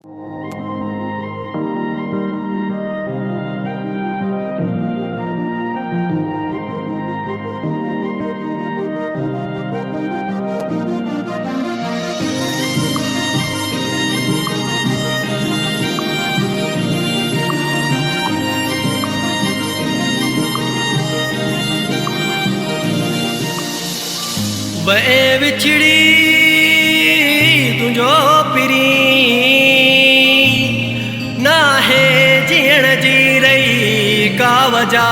वे विछड़ी तुझो पिरी ना है जीण जी रही का वजह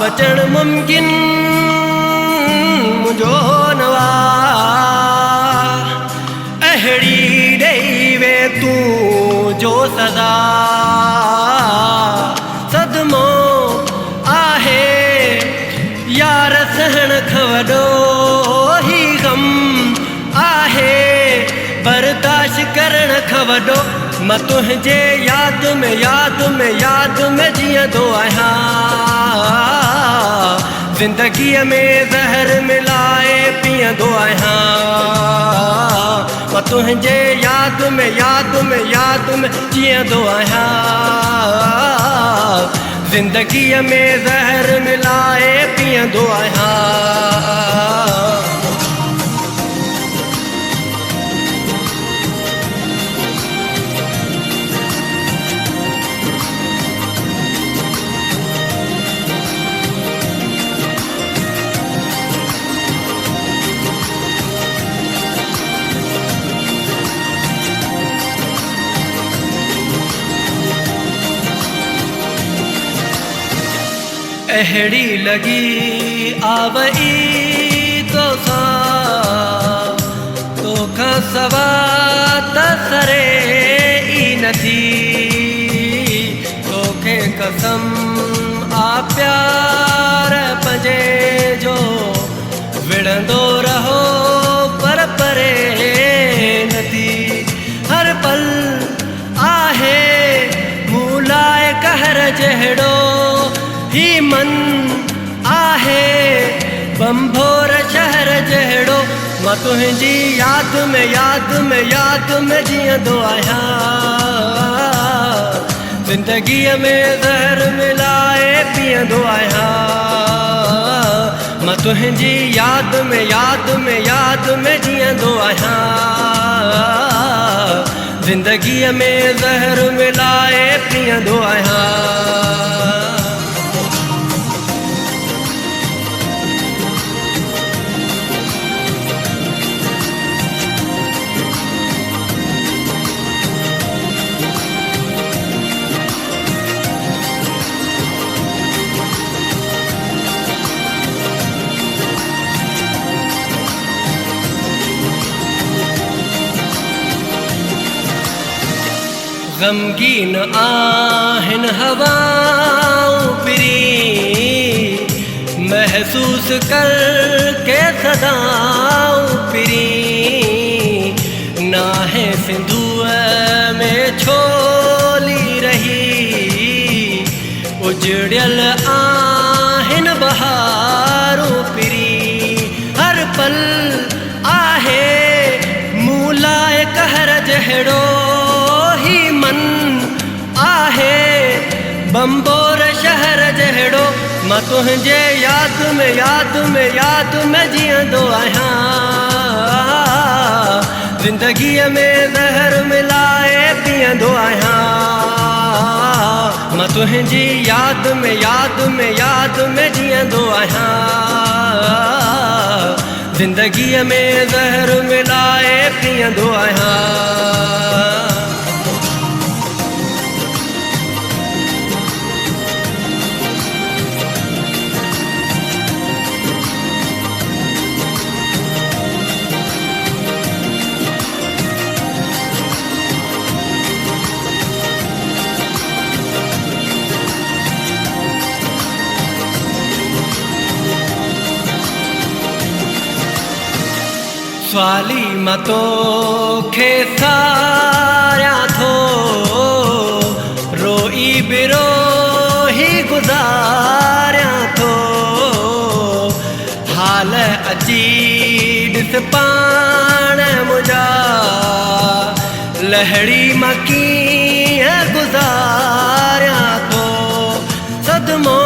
बचण मुमकिन मुझो नवा अहड़ी ॾेई वे तू जो सदा सदमो आहे यार सहण खां वॾो ही गम आहे बर्दाश्त करण खां वॾो मां तुंहिंजे याद में जीअंदो आहियां ज़िंदगीअ में ज़हर मिलाए पीअंदो आहियां मां तुंहिंजे याद में जीअंदो आहियां ज़िंदगीअ में ज़हर मिलाए पीअंदो आहियां अहड़ी लगी आवई तो सा तो खां सवा तसरे ई नथी तोखे कसम आ प्यार पंजे जो विढ़ंदो रहो पर परे नथी हर पल आहे मूं लाइ कहर जहिड़ो ही मन आहे बंभोर शहर जहिड़ो मां तुंहिंजी याद में जीअंदो आहियां ज़िंदगीअ में ज़हर मिलाए पीअंदो आहियां मां तुंहिंजी याद में जीअंदो आहियां ज़िंदगीअ में ज़हर मिलाए पीअंदो आहियां गमगीन आहिन हवाऊं पिरी महसूस कर के सदाऊं पिरी नाहे सिंधुअ में छोली रही उजड़ियल आहिन बहारूं पिरी हर पल आहे मूं लाइ कहर जहिड़ो मन आहे बंभोर शहर जहिड़ो मां तुंहिंजे याद में जीअंदो आहियां ज़िंदगीअ में ज़हर मिलाए पीअंदो आहियां मां तुंहिंजी याद में जीअंदो आहियां ज़िंदगीअ में ज़हर मिलाए पीअंदो आहियां स्वाली मां तोखे सारियां थो रोई बिरोही गुज़ारियां थो हाल अची ॾिस पाण मुंहिंजा लहड़ी मां कीअं गुज़ारियां थो सदमो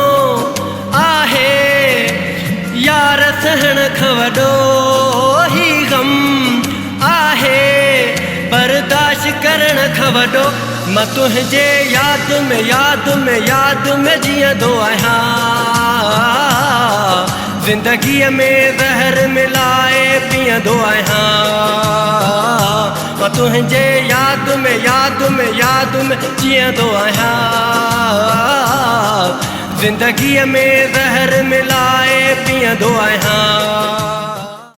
आहे यार सहण खां वॾो ही ग़म आहे बर्दाश्त करण खां वॾो मां तुंहिंजे याद में जीअंदो आहियां ज़िंदगीअ में ज़हर मिलाए पीअंदो आहियां मां तुंहिंजे याद में जीअंदो आहियां ज़िंदगीअ में ज़हर मिलाए पीअंदो आहियां।